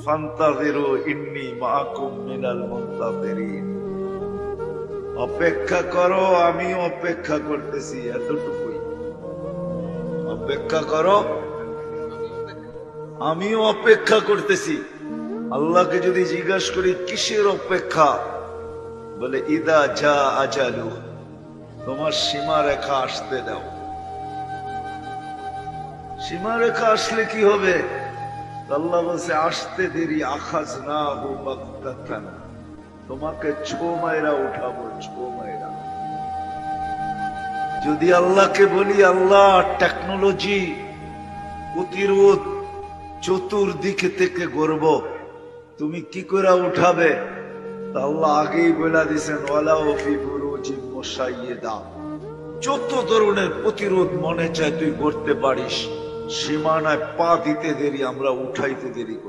ফান্তাযিরু ইন্নী মাআকুম মিনাল মুনতাযিরিন। অপেক্ষা করো, আমি অপেক্ষা করতেছি, এতটুকুই। অপেক্ষা করো, আমিও অপেক্ষা করতেছি। আল্লাহকে যদি জিজ্ঞাসা করি কিসের অপেক্ষা, বলে ইদা যা আজালু, তোমার সীমারেখা আসতে দাও। সীমারেখা আসলে কি হবে? আল্লাহ বলছে আসতে দেরি, আখাযনাহু বাগতাতান, তোমাকে ছো মাইরা উঠাবো, ছো মাইরা। যদি আল্লাহকে বলি আল্লাহ টেকনোলজি প্রতিরোধ চতুর্দিকে থেকে গর্ব, তুমি কি করে উঠাবে? তা আল্লাহ আগেই বলে দিয়েছেন ওয়ালাউ ফি বুরুজিন মুশাইয়্যিদা, যত ধরনের প্রতিরোধ মনে চায় তুই করতে পারিস, সীমানায় পা দিতে দেরি, আমরা উঠাইতে দেরি করি।